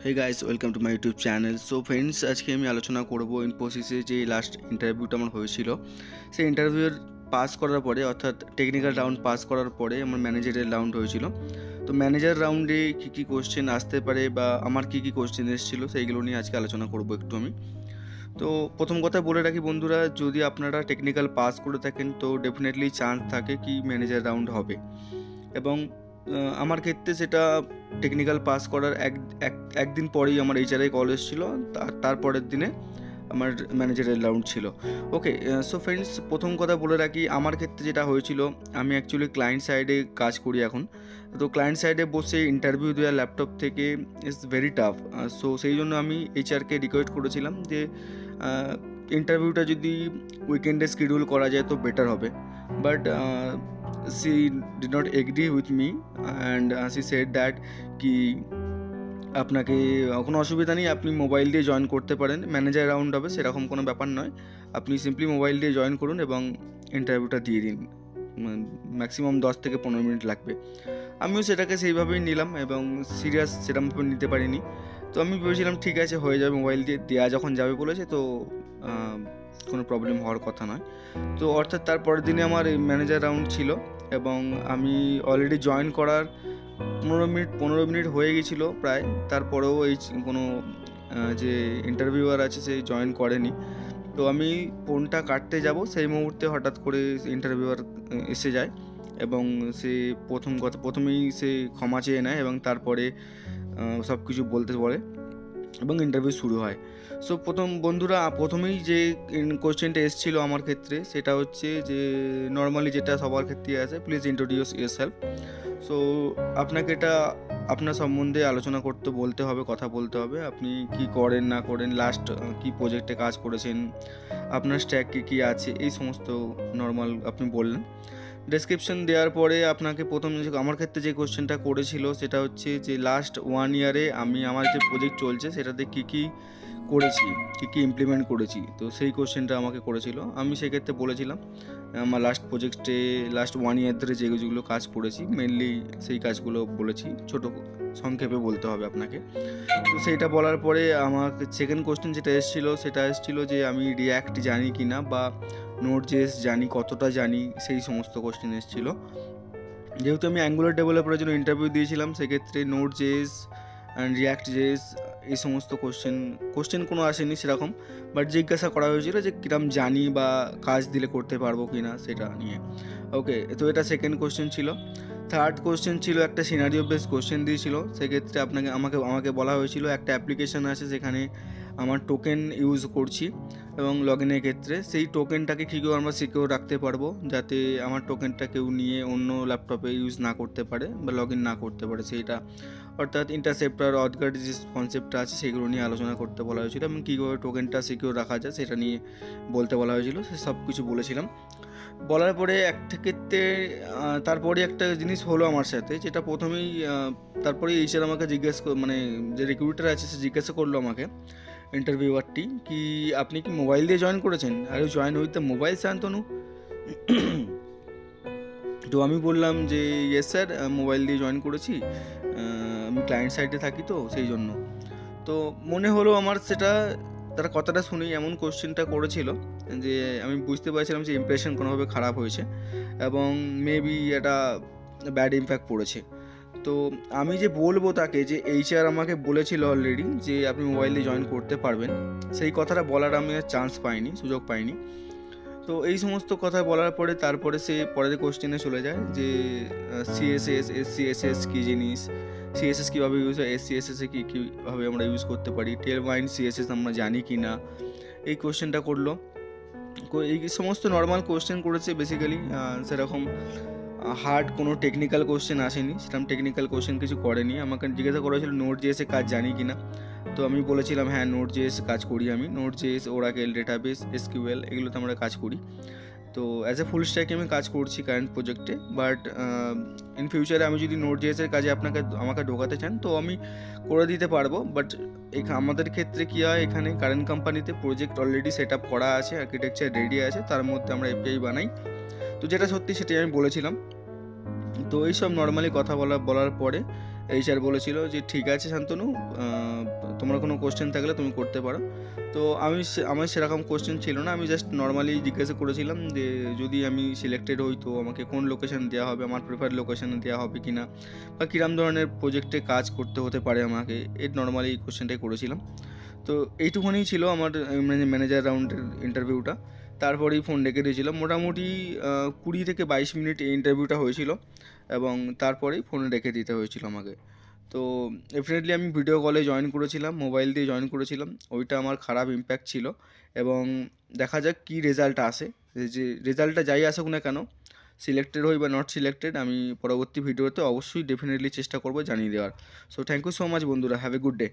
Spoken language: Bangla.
Hey guys, welcome to my YouTube channel. So friends, আজকে আমি আলোচনা করব ইনফোসিসে যে লাস্ট ইন্টারভিউটা আমার হয়েছিল, সেই ইন্টারভিউর পাস করার পরে, অর্থাৎ টেকনিক্যাল রাউন্ড পাস করার পরে আমার ম্যানেজারের রাউন্ড হয়েছিল। তো ম্যানেজার রাউন্ডে কী কী কোশ্চেন আসতে পারে বা আমার কী কী কোশ্চেন এসেছিলো সেইগুলো নিয়ে আজকে আলোচনা করব একটু আমি। তো প্রথম কথা বলে রাখি বন্ধুরা, যদি আপনারা টেকনিক্যাল পাস করে থাকেন তো ডেফিনেটলি চান্স থাকে কি ম্যানেজার রাউন্ড হবে, এবং আমার ক্ষেত্রে সেটা টেকনিক্যাল পাস করার একদিন পরেই আমার এইচআরআই কল এসেছিলো, তারপরের দিনে আমার ম্যানেজারের রাউন্ড ছিল। ওকে, সো ফ্রেন্ডস, প্রথম কথা বলে রাখি আমার ক্ষেত্রে যেটা হয়েছিল, আমি অ্যাকচুয়ালি ক্লায়েন্ট সাইডে কাজ করি এখন। তো ক্লায়েন্ট সাইডে বসে ইন্টারভিউ দেওয়া ল্যাপটপ থেকে ইজ ভেরি টাফ। সো সেই জন্য আমি এইচআরকে রিকোয়েস্ট করেছিলাম যে ইন্টারভিউটা যদি উইকেন্ডে শিডিউল করা যায় তো বেটার হবে, but she did not agree with me and she said that কি আপনাকে কোনো অসুবিধা নেই, আপনি মোবাইল দিয়ে জয়েন করতে পারেন, ম্যানেজার রাউন্ড হবে সেরকম কোনো ব্যাপার নয়, আপনি সিম্পলি মোবাইল দিয়ে জয়েন করুন এবং ইন্টারভিউটা দিয়ে দিন, ম্যাক্সিমাম 10 থেকে 15 মিনিট লাগবে। আমিও সেটাকে সেইভাবেই নিলাম এবং সিরিয়াস সেরকমভাবে নিতে পারিনি। তো আমি ভেবেছিলাম ঠিক আছে, হয়ে যাবে, মোবাইল দিয়ে দেওয়া যখন যাবে বলেছে তো কোনো প্রবলেম হওয়ার কথা নয়। তো অর্থাৎ তারপরের দিনে আমার ম্যানেজার রাউন্ড ছিল এবং আমি অলরেডি জয়েন করার 15 মিনিট হয়ে গেছিলো প্রায়, তারপরেও এই কোনো যে ইন্টারভিউয়ার আছে সে জয়েন করেনি। তো আমি ফোনটা কাটতে যাব সেই মুহূর্তে হঠাৎ করে ইন্টারভিউয়ার এসে যায় এবং সে প্রথমেই সে ক্ষমা চেয়ে নেয় এবং তারপরে সব কিছু বলতে বলে এবং ইন্টারভিউ শুরু হয়। সো প্রথমেই যে কোশ্চেনটা এসেছিলো আমার ক্ষেত্রে সেটা হচ্ছে যে নর্মালি যেটা সবার ক্ষেত্রেই আছে, প্লিজ ইন্ট্রোডিউস ইয়োরসেলফ। সো আপনাকে এটা আপনার সম্বন্ধে আলোচনা বলতে হবে, কথা বলতে হবে, আপনি কি করেন না করেন, লাস্ট কি প্রজেক্টে কাজ করেছেন, আপনার স্ট্যাক কী আছে, এই সমস্ত নর্মাল আপনি বললেন। ডেসক্রিপশন দেওয়ার পরে আপনাকে আমার ক্ষেত্রে যে কোশ্চেনটা করেছিল সেটা হচ্ছে যে লাস্ট 1 ইয়ারে আমি আমার যে প্রজেক্ট চলছে সেটাতে কী কী করেছি, কী কী ইমপ্লিমেন্ট করেছি, তো সেই কোশ্চেনটা আমাকে করেছিল। আমি সেক্ষেত্রে বলেছিলাম আমার লাস্ট 1 ইয়ার ধরে যেগুলো কাজ করেছি মেনলি সেই কাজগুলো বলেছি, ছোটো সংক্ষেপে বলতে হবে আপনাকে। তো সেইটা বলার পরে আমার সেকেন্ড কোশ্চেন যেটা এসেছিলো যে আমি রিয়্যাক্ট জানি কি না বা নোড.জেএস জানি, কতটা জানি, সেই সমস্ত কোশ্চেন এসেছিলো। যেহেতু আমি অ্যাঙ্গুলার ডেভেলপারের জন্য ইন্টারভিউ দিয়েছিলাম, সেক্ষেত্রে নোড.জেএস অ্যান্ড রিয়্যাক্ট.জেএস এই সমস্ত কোশ্চেন কোনো আসেনি সেরকম, বাট জিজ্ঞাসা করা হয়েছিল যে কিরম জানি বা কাজ দিলে করতে পারবো কি না সেটা নিয়ে। ওকে, তো এটা সেকেন্ড কোশ্চেন ছিল। থার্ড কোশ্চেন ছিল একটা সিনারিও বেস কোশ্চেন দিয়েছিল, সেক্ষেত্রে আমাকে বলা হয়েছিল একটা অ্যাপ্লিকেশান আছে সেখানে আমার টোকেন ইউজ করছি এবং লগ ইনের ক্ষেত্রে সেই টোকেনটাকে কী করে আমরা সিকিউর রাখতে পারবো যাতে আমার টোকেনটা কেউ নিয়ে অন্য ল্যাপটপে ইউজ না করতে পারে বা লগ ইন না করতে পারে, সেইটা অর্থাৎ ইন্টারসেপ্টার অথগার্ড যে কনসেপ্টটা আছে সেগুলো নিয়ে আলোচনা করতে বলা হয়েছিল এবং কীভাবে টোকেনটা সিকিউর রাখা যায় সেটা নিয়ে বলতে বলা হয়েছিল। সে সব কিছু বলেছিলাম। বলার পরে একটা ক্ষেত্রে তারপরে একটা জিনিস হলো আমার সাথে, যেটা প্রথমেই তারপরে এইচআর আমাকে যে রিক্রুটার আছে সে জিজ্ঞাসা করলো আমাকে, ইন্টারভিউয়ারটি, কি আপনি কি মোবাইল দিয়ে জয়েন করেছেন, আর join with the mobile Shantanu? তো আমি বললাম যে ইয়েস স্যার, মোবাইল দিয়ে জয়েন করেছি, আমি ক্লায়েন্ট সাইডে থাকি তো সেই জন্য। তো মনে হলো আমার সেটা তার কথাটা শুনেই এমন কোশ্চেনটা করেছিল যে আমি বুঝতে পারছিলাম যে ইমপ্রেশন কোনোভাবে খারাপ হয়েছে এবং মেবি একটা ব্যাড ইম্প্যাক্ট পড়েছে। তো আমি যে বলবো তাকে যে এইচআর আমাকে বলেছিল অলরেডি যে আপনি মোবাইল দিয়ে জয়েন করতে পারবেন, সেই কথাটা বলার আমি আর সুযোগ পাইনি। তো এই সমস্ত কথা বলার পরে তারপরে সে পরের কোশ্চেনে চলে যায় যে সিএসএস এসসিএসএস কী জিনিস, সিএসএস কীভাবে ইউজ হয়, এসসিএসএসে কীভাবে আমরা ইউজ করতে পারি, টেলমাইন্ড সিএসএস আমরা জানি কি না, এই কোশ্চেনটা করলো। এই সমস্ত নর্মাল কোশ্চেন করেছে বেসিক্যালি, সেরকম হার্ড কোনো টেকনিক্যাল কোশ্চেন আসেনি, সেরকম টেকনিক্যাল কোশ্চেন কিছু করেনি। আমাকে জিজ্ঞাসা করা হয়েছিল নোড.জেএসে কাজ জানি কি না, তো আমি বলেছিলাম হ্যাঁ নোড.জেএস কাজ করি, আমি নোড.জেএস, ওরাকেল, ডেটাবেস, এসকিউএল এগুলোতে আমরা কাজ করি। তো অ্যাজ এ ফুল স্ট্যাকে আমি কাজ করছি কারেন্ট প্রজেক্টে, বাট ইন ফিউচারে আমি যদি নোড.জেএসের কাজে আমাকে ঢোকাতে চান তো আমি করে দিতে পারবো, বাট আমাদের ক্ষেত্রে কী হয়, এখানে কারেন্ট কোম্পানিতে প্রজেক্ট অলরেডি সেট আপ করা আছে, আর্কিটেকচার রেডি আছে, তার মধ্যে আমরা এপিআই বানাই। তো যেটা সত্যি সেটাই আমি বলেছিলাম। তো এইসব নর্মালি কথা বলার পরে এইচআর বলেছিল যে ঠিক আছে শান্তনু, তোমার কোনো কোশ্চেন থাকলে তুমি করতে পারো। তো আমার সেরকম কোশ্চেন ছিল না, আমি জাস্ট নর্মালি জিজ্ঞাসা করেছিলাম যে যদি আমি সিলেক্টেড হই তো আমাকে কোন লোকেশান দেওয়া হবে, আমার প্রেফার্ড লোকেশানে দেওয়া হবে কি না, বা কীরকম ধরনের প্রজেক্টে কাজ করতে হতে পারে আমাকে, এর নর্মালি এই কোশ্চেনটাই করেছিলাম। তো এইটুকুনি ছিল আমার ম্যানেজার রাউন্ডের ইন্টারভিউটা। তারপরেই ফোন রেখে দিয়েছিলাম। মোটামুটি 20 থেকে 22 মিনিট এই ইন্টারভিউটা হয়েছিল এবং তারপরেই ফোন রেখে দিতে হয়েছিল আমাকে। তো ডেফিনেটলি আমি ভিডিও কলে জয়েন করেছিলাম, মোবাইল দিয়ে জয়েন করেছিলাম, ওইটা আমার খারাপ ইম্প্যাক্ট ছিল। এবং দেখা যাক কী রেজাল্ট আসে, যে রেজাল্টটা যাই আসুক না কেন, সিলেক্টেড হই বা নট সিলেক্টেড, আমি পরবর্তী ভিডিওতে অবশ্যই ডেফিনেটলি চেষ্টা করব জানিয়ে দেওয়ার। So thank you so much বন্ধুরা, হ্যাভ এ গুড ডে।